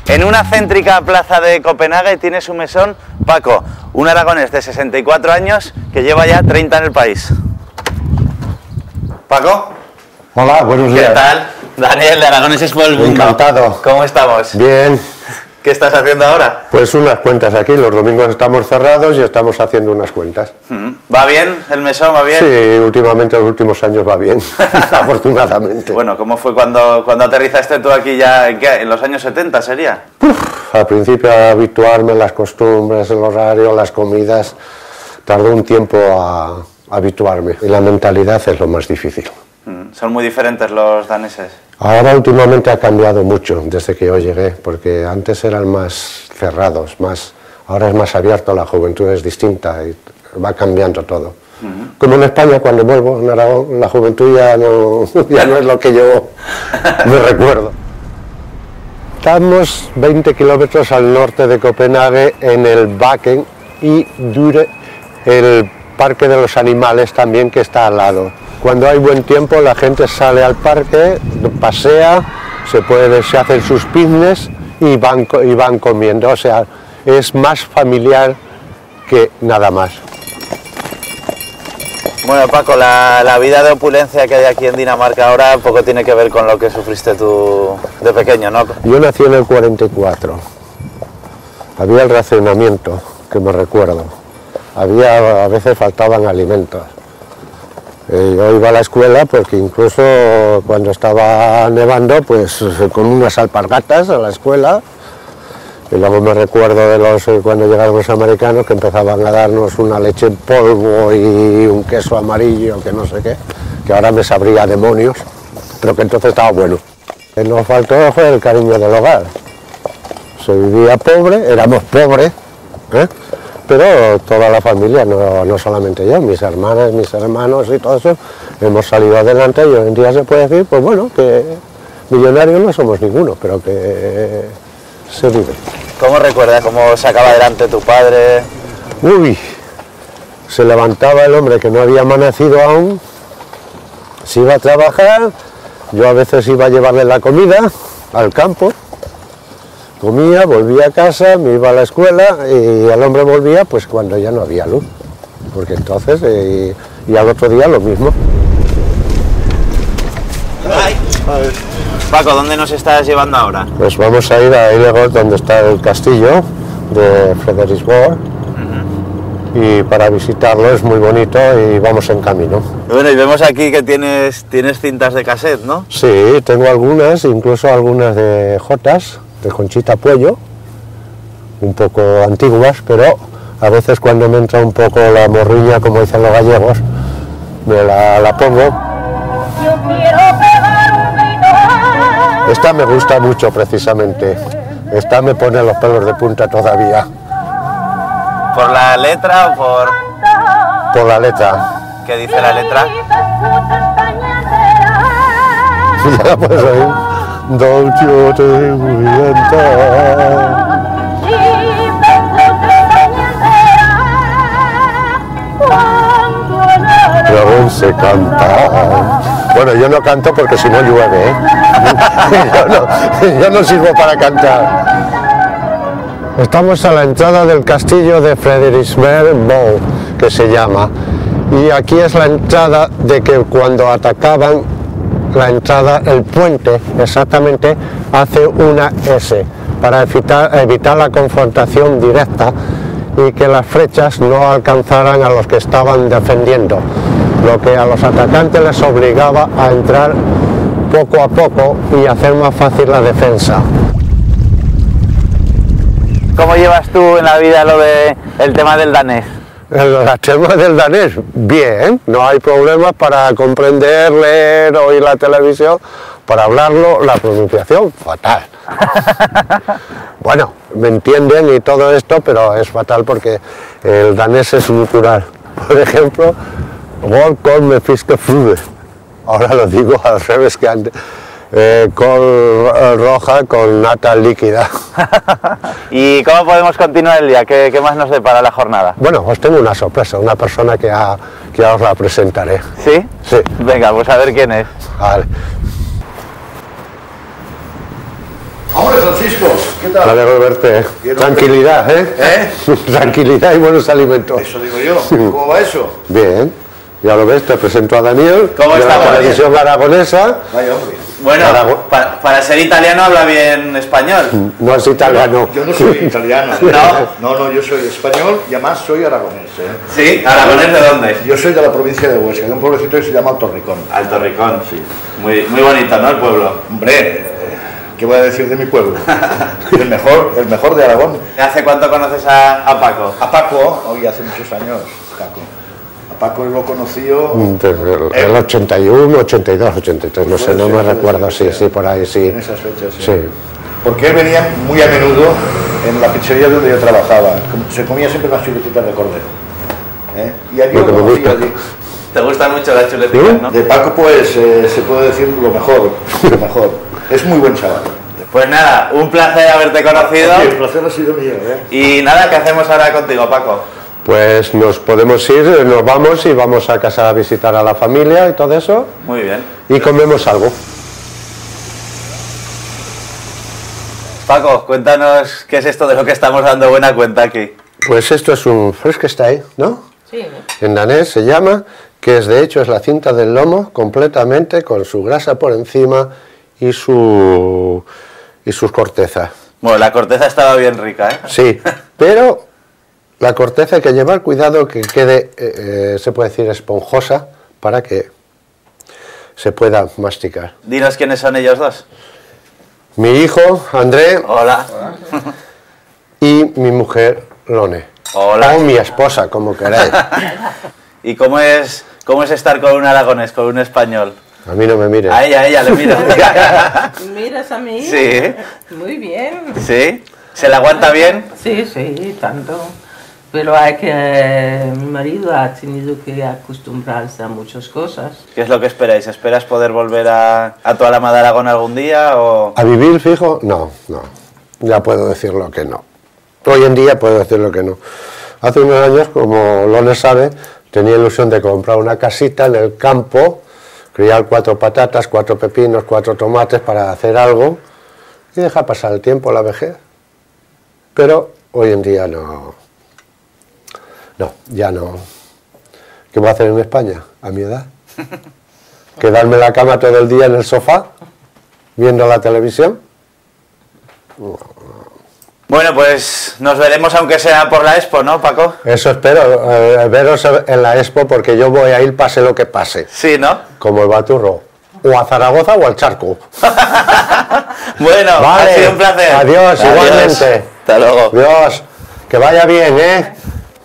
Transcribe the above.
En una céntrica plaza de Copenhague tiene su mesón Paco, un aragonés de 64 años que lleva ya 30 en el país. Paco. Hola, buenos días. ¿Qué tal? Daniel de Aragoneses por el Mundo. Encantado. ¿Cómo estamos? Bien. ¿Qué estás haciendo ahora? Pues unas cuentas aquí, los domingos estamos cerrados y estamos haciendo unas cuentas. ¿Va bien el mesón? ¿Va bien? Sí, últimamente, los últimos años va bien, afortunadamente. Bueno, ¿cómo fue cuando aterrizaste tú aquí ya? ¿En los años 70 sería? Al principio a habituarme a las costumbres, el horario, las comidas, tardó un tiempo a habituarme y la mentalidad es lo más difícil. ¿Son muy diferentes los daneses? Ahora últimamente ha cambiado mucho desde que yo llegué, porque antes eran más cerrados, ahora es más abierto, la juventud es distinta y va cambiando todo. Como en España, cuando vuelvo en Aragón, la juventud ya no es lo que yo me recuerdo. Estamos 20 kilómetros al norte de Copenhague, en el Bakken y Dure, el parque de los animales también que está al lado. Cuando hay buen tiempo la gente sale al parque, pasea, se hacen sus picnics y van comiendo, o sea, es más familiar que nada más. Bueno, Paco, la vida de opulencia que hay aquí en Dinamarca ahora poco tiene que ver con lo que sufriste tú de pequeño, ¿no? Yo nací en el 44, había el racionamiento, que me recuerdo, a veces faltaban alimentos. Yo iba a la escuela porque incluso cuando estaba nevando, pues con unas alpargatas a la escuela, y luego me recuerdo de cuando llegaron los americanos que empezaban a darnos una leche en polvo y un queso amarillo, que no sé qué, que ahora me sabría a demonios, pero que entonces estaba bueno. Lo que nos faltó fue el cariño del hogar. Se vivía pobre, éramos pobres, pero toda la familia, no solamente yo, mis hermanas, mis hermanos y todo eso, hemos salido adelante y hoy en día se puede decir, pues bueno, que millonarios no somos ninguno, pero que se vive. ¿Cómo recuerdas cómo sacaba adelante tu padre? Uy, se levantaba el hombre que no había amanecido aún, se iba a trabajar, yo a veces iba a llevarle la comida al campo, comía, volvía a casa, me iba a la escuela y el hombre volvía pues cuando ya no había luz, porque entonces, y al otro día lo mismo. Paco, ¿dónde nos estás llevando ahora? Pues vamos a ir a Ejegod, donde está el castillo de Frederiksborg, y para visitarlo es muy bonito y vamos en camino. Bueno, y vemos aquí que tienes cintas de cassette, ¿no? Sí, tengo algunas, incluso algunas de jotas, de Conchita Puello, un poco antiguas, pero a veces cuando me entra un poco la morriña, como dicen los gallegos, me la pongo. Esta me gusta mucho precisamente, esta me pone los pelos de punta todavía. ¿Por la letra o por...? Por la letra. ¿Qué dice la letra? Ya pues ahí. Don't you te Dragón se canta. Bueno, yo no canto porque si no llueve, ¿eh? yo no sirvo para cantar. Estamos a la entrada del castillo de Frederiksborg, que se llama, y aquí es la entrada de que cuando atacaban la entrada, el puente exactamente hace una S para evitar la confrontación directa y que las flechas no alcanzaran a los que estaban defendiendo, lo que a los atacantes les obligaba a entrar poco a poco y hacer más fácil la defensa. ¿Cómo llevas tú en la vida el tema del danés? El tema del danés, bien, no hay problemas para comprender, leer, oír la televisión, para hablarlo, la pronunciación, fatal. Bueno, me entienden y todo esto, pero es fatal porque el danés es un plural. Por ejemplo, Gol con me fiske frude. Ahora lo digo al revés que antes. Col roja con nata líquida. ¿Y cómo podemos continuar el día? ¿Qué más nos depara la jornada? Bueno, os tengo una sorpresa, una persona que os la presentaré. ¿Sí? Sí. Venga, pues a ver quién es. Vale. Hombre, Francisco, ¿qué tal? Me alegro de verte. Bien, Tranquilidad, ¿eh? Tranquilidad y buenos alimentos. Eso digo yo. ¿Cómo va eso? Bien. Ya lo ves, te presento a Daniel, ¿Cómo de estamos? la televisión aragonesa. Vaya, hombre. Bueno, Arago- para ser italiano habla bien español. No es italiano. Yo no soy italiano. No. No, yo soy español y además soy aragonés. ¿Sí? ¿Aragonés de dónde? Yo soy de la provincia de Huesca, de un pueblecito que se llama Alto Ricón. Alto Ricón, sí. Muy bonito, ¿no? El pueblo. Hombre, ¿qué voy a decir de mi pueblo? El mejor de Aragón. ¿Hace cuánto conoces a Paco? A Paco, hoy hace muchos años, Paco. A Paco lo conocí yo Desde el 81, 82, 83, no sé, Puede no me ser, recuerdo, puede ser. sí, por ahí, sí. en esas fechas. Sí. Porque él venía muy a menudo en la pizzería donde yo trabajaba. Se comía siempre las chuletitas de cordero. Y allí Lo que lo me conocí, gusta. allí. ¿Te gustan mucho las chuletitas, no? De Paco, pues, se puede decir lo mejor, lo mejor. Es muy buen chaval. Pues nada, un placer haberte conocido. Sí, el placer ha sido mío, Y nada, ¿qué hacemos ahora contigo, Paco? Pues nos podemos ir, nos vamos y vamos a casa a visitar a la familia y todo eso, Muy bien. y comemos algo. Paco, cuéntanos qué es esto de lo que estamos dando buena cuenta aquí. Pues esto es un Fläskesteg, ¿no? Sí. En danés se llama, que es de hecho es la cinta del lomo completamente con su grasa por encima y sus cortezas. Bueno, la corteza estaba bien rica, ¿eh? Sí, pero la corteza hay que llevar cuidado que quede, se puede decir, esponjosa para que se pueda masticar. Dinos quiénes son ellos dos. Mi hijo, André, Hola. y mi mujer, Lone. Hola. O mi esposa, como queráis. ¿Y cómo es estar con un aragonés, con un español? A mí no me miren. A ella le miro. ¿Miras a mí? Sí. Muy bien. ¿Sí? ¿Se la aguanta bien? Sí, sí, tanto. Pero hay que... mi marido ha tenido que acostumbrarse a muchas cosas. ¿Qué es lo que esperáis? ¿Esperas poder volver a tu Alhama de Aragón algún día o...? ¿A vivir fijo? No, no. Ya puedo decirlo que no. Hoy en día puedo decirlo que no. Hace unos años, como Lone sabe, tenía ilusión de comprar una casita en el campo, criar 4 patatas, 4 pepinos, 4 tomates para hacer algo y dejar pasar el tiempo, la vejez. Pero hoy en día no. No, ya no. ¿Qué voy a hacer en España a mi edad? ¿Quedarme en la cama todo el día en el sofá viendo la televisión? Bueno, pues nos veremos aunque sea por la Expo, ¿no, Paco? Eso espero, veros en la Expo porque yo voy a ir pase lo que pase, Sí, ¿no? como el Baturro, o a Zaragoza o al Charco. Bueno, Vale, ha sido un placer. adiós, igualmente. Hasta luego. Dios, que vaya bien, ¿eh?